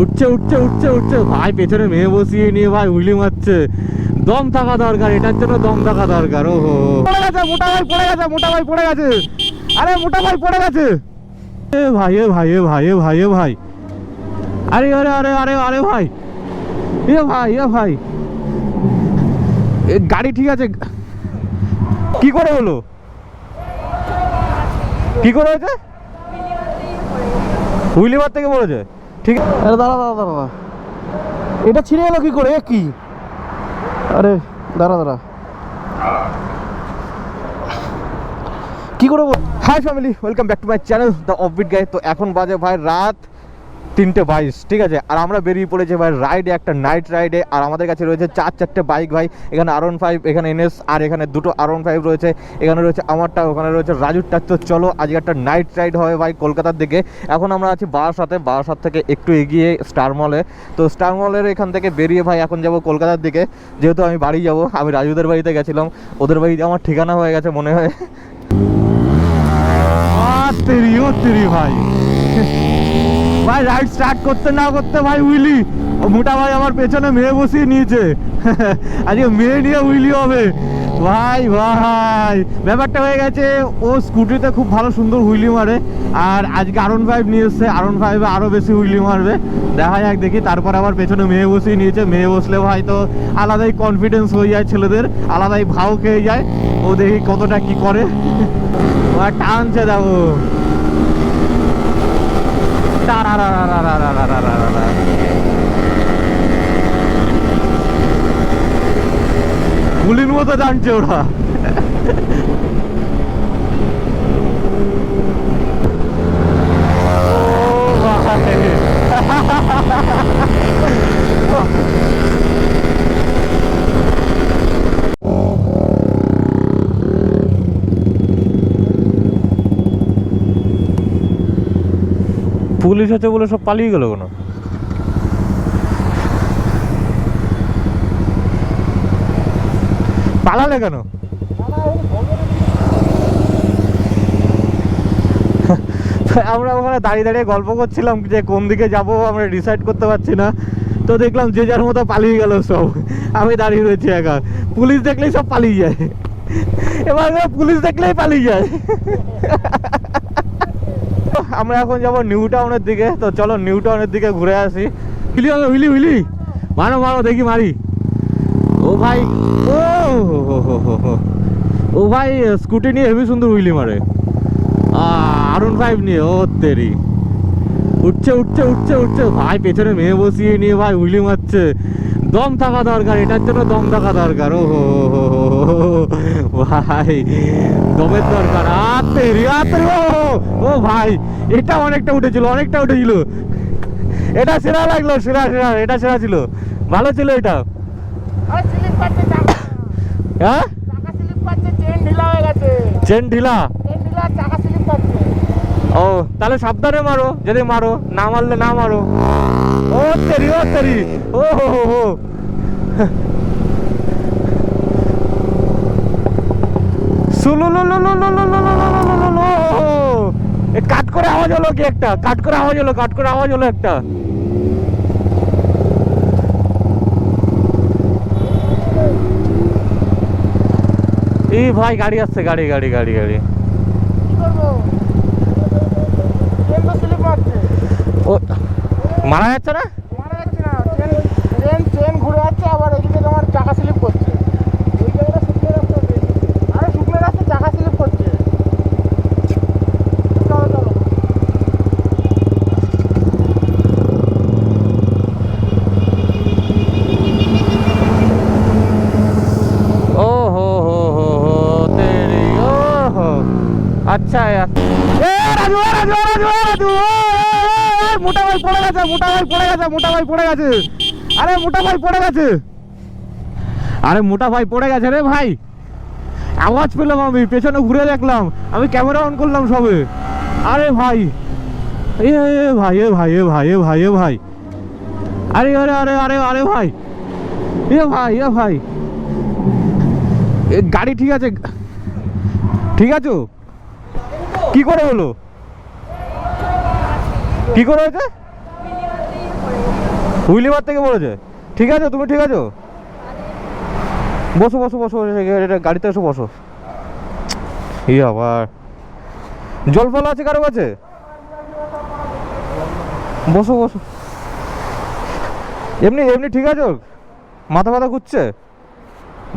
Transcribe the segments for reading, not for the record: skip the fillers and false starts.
উঠছে উঠছে উঠছে উঠছে ভাই, পেছনে মেয়ে বসিয়ে নিয়ে ভাই হুইলি মারছে। দম থাকা দরকার, এটার জন্য দম থাকা দরকার। ও পড়ে গেছে, মোটা ভাই পড়ে গেছে, মোটা ভাই পড়ে গেছে। আরে মোটা ভাই পড়ে গেছে। এ ভাই এ ভাই এ ভাই এ ভাই এ ভাই, আরে আরে আরে আরে আরে ভাই, এ ভাই এ ভাই, গাড়ি ঠিক আছে? কি করে হলো, কি করে হয়েছে? হুইলি মার থেকে পড়েছে? ঠিক আছে, দাঁড়া দাঁড়া দাঁড়া, এটা ছিঁড়ে গেলো কি করে? কি, আরে দাঁড়া দাঁড়া, কি করে? Hi family, welcome back to my channel the offbeat guy. তো এখন বাজে ভাই রাত 3:22, ঠিক আছে। আর আমরা বেরিয়ে পড়েছি ভাই রাইডে, একটা নাইট রাইডে। আর আমাদের কাছে রয়েছে 4-4টে বাইক ভাই। এখানে R15, এখানে NS, আর এখানে দুটো R15 রয়েছে। এখানে রয়েছে আমারটা, ওখানে রয়েছে রাজুরটা। তো চলো আজকে একটা নাইট রাইড হবে ভাই কলকাতার দিকে। এখন আমরা আছি বারাসাত থেকে একটু এগিয়ে স্টার মলে। তো স্টার মলের এখান থেকে বেরিয়ে ভাই এখন যাব কলকাতার দিকে। যেহেতু আমি বাড়ি যাব, আমি রাজুদের বাড়িতে গেছিলাম, ওদের বাড়িতে আমার ঠিকানা হয়ে গেছে মনে হয়। ভাই ভাই রাইড স্টার্ট করতে না করতে ভাই উইলি, মোটা ভাই আমার পেছনে মেয়ে বসিয়ে নিয়েছে। আজকে মেয়ে নিয়ে উইলি হবে ভাই। ভাই ব্যাপারটা হয়ে গেছে, ও স্কুটিতে খুব ভালো সুন্দর হুইলি মারে, আর আজকে R15 নিয়ে এসছে। R15 আরও বেশি হুইলি মারবে, দেখা যাক দেখি। তারপর আবার পেছনে মেয়ে বসিয়ে নিয়েছে। মেয়ে বসলে ভাই তো আলাদাই কনফিডেন্স হয়ে যায় ছেলেদের, আলাদাই ভাও খেয়ে যায়। ও দেখি কতটা কি করে, টানছে দেখো। গুলির মতো টানছে ওরা। পুলিশ আছে বলে সব পালিয়ে গেল কেন? পালালে কেন? আমরা ওখানে দাঁড়িয়ে দাঁড়িয়ে গল্প করছিলাম যে কোন দিকে যাব, আমরা ডিসাইড করতে পারছি না। তো দেখলাম যে যার মতো পালিয়ে গেল সব। আমি দাঁড়িয়ে রয়েছি একা। পুলিশ দেখলেই সব পালিয়ে যায়, এবার পুলিশ দেখলেই পালিয়ে যায়। আমরা এখন যাবো নিউ টাউনের দিকে। তো চলো নিউ টাউনের দিকে ঘুরে আসি। হুইলি হুইলি হুইলি মারো মারো দেখি মারি। ও ভাই, ও ভাই স্কুটি নিয়ে হেভি সুন্দর হুইলি মারে। R15 নিয়ে, ও তেরি, উঠছে উঠছে উঠছে উঠছে ভাই, পেছনে মেয়ে বসিয়ে নিয়ে ভাই হুইলি মারছে। দম থাকা দরকার, এটার জন্য দম থাকা দরকার। ও হো ভাই, দমের দরকার। ও ভাই, এটা অনেকটা উঠেছিল, অনেকটা উঠেছিল। এটা সেরা লাগলো, সেরা সেরা, এটা সেরা ছিল, ভালো ছিল এটা। হ্যাঁ, চেন ঢিলা। ও তাহলে সাবধানে মারো, যদি মারো, না মারলে না মারো। ও তেরি, ও তেরি, ও হো হো হো। কাট করে আওয়াজ হলো কি একটা, কাট করে আওয়াজ হলো, কাট করে আওয়াজ হলো একটা। এই ভাই গাড়ি আসছে, গাড়ি গাড়ি গাড়ি গাড়ি। ও মারা যাচ্ছে না? ট্রেন ঘুরে যাচ্ছে, আবার এদিকে তোমার চাকা স্লিপ করছে। ওই জায়গাটা শুকনো রাস্তা, আরে শুকনো রাস্তা চাকা স্লিপ করছে। চলো চলো। ও হো হো হো হো তেরি, ও হো। আচ্ছা রাজু রাজু রাজু রাজু, মোটা ভাই পড়ে গেছে, মোটা ভাই পড়ে গেছে, মোটা ভাই পড়ে গেছে। আরে মোটা ভাই পড়ে গেছে, আরে মোটা ভাই পড়ে গেছে রে ভাই। আওয়াজ পেলাম, আমি পেছনে ঘুরে দেখলাম, আমি ক্যামেরা অন করলাম সবে। আরে ভাই, এ ভাই এ ভাই এ ভাই এ ভাই এ ভাই, আরে আরে আরে আরে আরে ভাই, এ ভাই এ ভাই, গাড়ি ঠিক আছে? ঠিক আছে, কি করে হলো, কি করে হয়েছে? হুইলি মার থেকে পড়েছে? ঠিক আছে, তুমি ঠিক আছো? বসো বসো বসো, গাড়িতে এসো বসো। এই আবার জল ফল আছে কারো কাছে? বসো বসো। এমনি এমনি ঠিক আছো? মাথা ব্যথা ঘুরছে?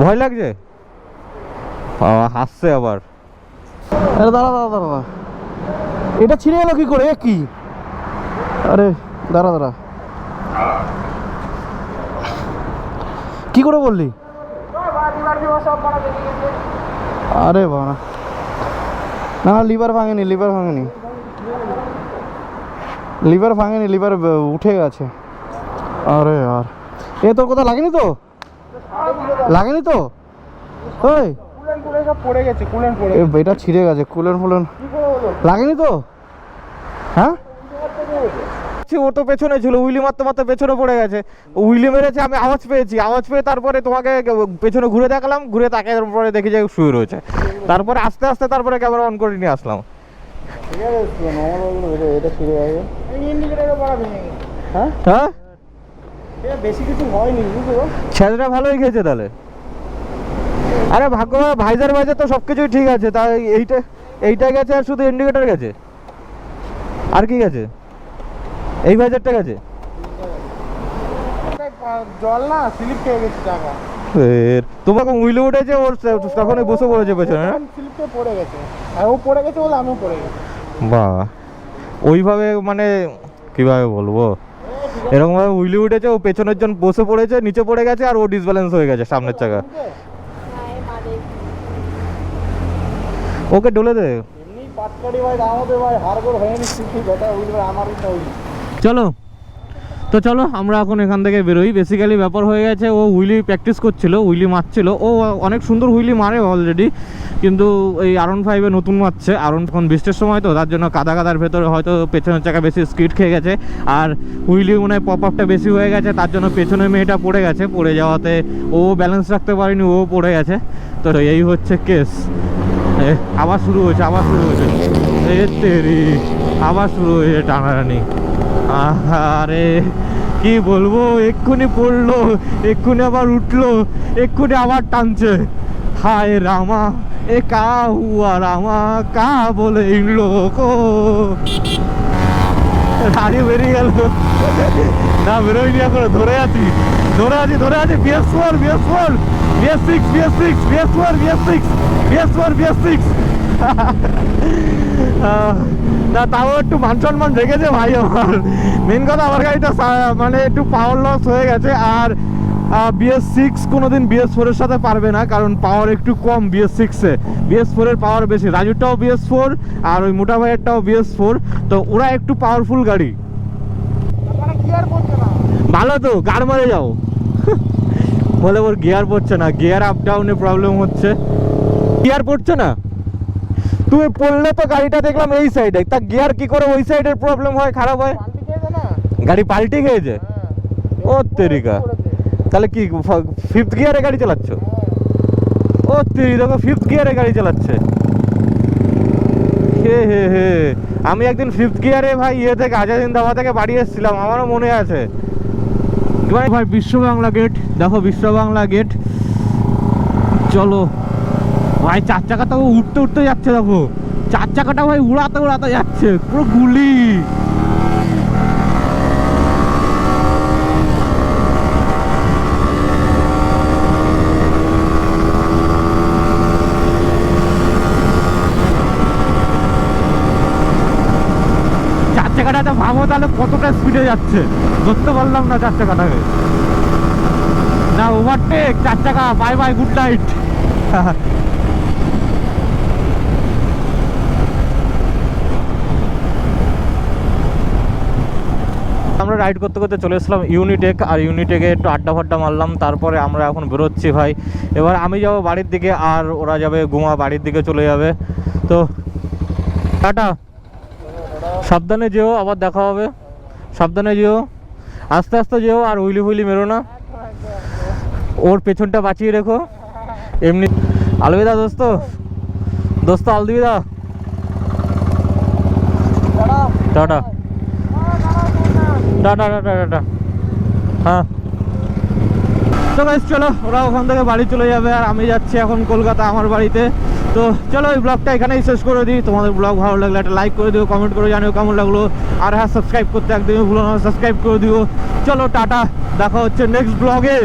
ভয় লাগছে? হাসছে আবার। আরে দাঁড়া দাঁড়া দাঁড়া, এটা ছিঁড়ে গেল কি করে? এ কি? আরে দাঁড়া দাঁড়া, কি করে বললি? আরে বাবা, না লিভার ভাঙেনি, লিভার ভাঙেনি, লিভার ভাঙেনি, লিভার উঠে গেছে। আরে আর এ তোর কথা লাগেনি তো? লাগেনি তো? ওই পড়ে গেছে, এটা ছিঁড়ে গেছে, কুলেন ফুলেন লাগেনি তো? হ্যাঁ, ও তো পেছনে ছিল, উইলি মারতে মারতে পেছনে পড়ে গেছে। উইলি মেরেছে, আমি আওয়াজ পেয়েছি, আওয়াজ পেয়ে তারপরে তোমাকে পেছনে ঘুরে দেখালাম, ঘুরে তাকে পরে দেখি যে শুয়ে রয়েছে। তারপরে আস্তে আস্তে তারপরে ক্যামেরা অন করে নিয়ে আসলাম। হ্যাঁ, বেশি কিছু হয়নি, বুঝলো? ছেলেটা ভালোই খেয়েছে তাহলে। আরে ভাগ্য, ভাইজার ভাইজার তো সব কিছুই ঠিক আছে, তাই এইটা গেছে আর শুধু ইন্ডিকেটর গেছে। আর কি গেছে? এই ভাইজারটা গেছে। জল না স্লিপ খেয়ে গেছে টাকা। তোমাকে উইলে উঠেছে, ওর তখনই বসে পড়েছে পেছনে না? স্লিপ খেয়ে পড়ে গেছে, আর ও পড়ে গেছে বলে আমিও পড়ে গেছি। বাহ, ওইভাবে মানে কিভাবে বলবো, এরকম ভাবে উইলি উঠেছে, ও পেছনের জন বসে পড়েছে, নিচে পড়ে গেছে, আর ও ডিসব্যালেন্স হয়ে গেছে সামনের চাকা। ওকে ডলে দে। এমনি পাটকারি ভাই আমাদের ভাই হাড়গোড় হয়নি, কিছু বেটা উঠবে আমার ইচ্ছা হইনি। চলো তো চলো আমরা এখন এখান থেকে বেরোই। বেসিক্যালি ব্যাপার হয়ে গেছে, ও হুইলি প্র্যাকটিস করছিল, হুইলি মারছিল, ও অনেক সুন্দর হুইলি মারে অলরেডি, কিন্তু এই R15-এ নতুন মারছে। এখন বৃষ্টির সময় তো, তার জন্য কাদা কাদার ভেতরে হয়তো পেছনের চাকা বেশি স্কিড খেয়ে গেছে, আর হুইলি মনে হয় পপ আপটা বেশি হয়ে গেছে, তার জন্য পেছনের মেয়েটা পড়ে গেছে। পড়ে যাওয়াতে ও ব্যালেন্স রাখতে পারেনি, ও পড়ে গেছে। তো এই হচ্ছে কেস। আবার শুরু হয়েছে, আবার শুরু হয়েছে, আবার শুরু হয়েছে টানাটানি। আরে কি বলবো, এক্ষুনি পড়লো, এক্ষুনি আবার উঠলো, এক্ষুনি আবার টানছে। হায় রামা, এ কা হুয়া রামা, কা বলে লোকো। গাড়ি বেরিয়ে গেল না, বেরোয়নি এখনো, ধরে আছি ধরে আছি ধরে আছি। BS4 BS4 BS6 BS6 BS4 BS6 BS4 BS6 না, তাও একটু মান সম্মান রেখেছে ভাই আমার। মেন কথা, আমার গাড়িটা মানে একটু পাওয়ার লস হয়ে গেছে, আর BS6 কোনোদিন BS4 এর সাথে পারবে না, কারণ পাওয়ার একটু কম BS6-এ। BS4 এর পাওয়ার বেশি। রাজুরটাও BS4 আর ওই মোটা ভাইয়েরটাও BS4, তো ওরা একটু পাওয়ারফুল গাড়ি। ভালো তো, গাড় মারে যাও। বলে ওর গিয়ার পড়ছে না, গিয়ার আপ ডাউনে প্রবলেম হচ্ছে। গিয়ার পড়ছে না, তুমি পড়লে তো গাড়িটা দেখলাম এই সাইডে, তা গিয়ার কি করে ওই সাইডের প্রবলেম হয়, খারাপ হয়? গাড়ি পাল্টে গিয়েছে? ও তেরিকা, তাহলে কি 5th গিয়ারে গাড়ি চালাচ্ছ? ও তেরি, দেখো 5th গিয়ারে গাড়ি চালাচ্ছে। হে হে হে, আমি একদিন 5th গিয়ারে ভাই থেকে আজাদিন দাবা থেকে বাড়ি এসেছিলাম, আমারও মনে আছে ভাই। বিশ্ব বাংলা গেট দেখো, বিশ্ব বাংলা গেট। চলো ভাই, 4 চাকা তো উঠতে উঠতে যাচ্ছে, দেখো 4 চাকাটা ভাই উড়াতে উড়াতে যাচ্ছে, পুরো গুলি। চাকাটা ভাবো তাহলে কতটা স্পিডে যাচ্ছে, ধরতে পারলাম না 4 চাকাটাকে। না ওভারটেক, 4 চাকা বাই বাই, গুড নাইট। আমরা রাইড করতে করতে চলে এসলাম ইউনিটেক, আর ইউনিটেকে একটু আড্ডা ফাড্ডা মারলাম, তারপরে আমরা এখন বেরোচ্ছি ভাই। এবার আমি যাব বাড়ির দিকে, আর ওরা যাবে গুমা, বাড়ির দিকে চলে যাবে। তো টাটা, সাবধানে যেও, আবার দেখা হবে। সাবধানে যেও, আস্তে আস্তে যেও, আর হুইলি হুইলি মেরো না, ওর পেছনটা বাঁচিয়ে রেখো। এমনি আলবিদা দোস্ত, দোস্ত আলবিদা, tata tata tata tata tata. হ্যাঁ তো গাইস চলো, ওরা ওখান থেকে বাড়ি চলে যাবে আর আমি যাচ্ছি এখন কলকাতা আমার বাড়িতে। তো চলো এই ব্লগটা এখানেই শেষ করে দিই। তোমাদের ব্লগ ভালো লাগলে একটা লাইক করে দিও, কমেন্ট করে জানিও কেমন লাগলো। আর হ্যাঁ, সাবস্ক্রাইব করতে একদমই ভুলো না, সাবস্ক্রাইব করে দিও। চলো টাটা, দেখা হচ্ছে নেক্সট ব্লগে।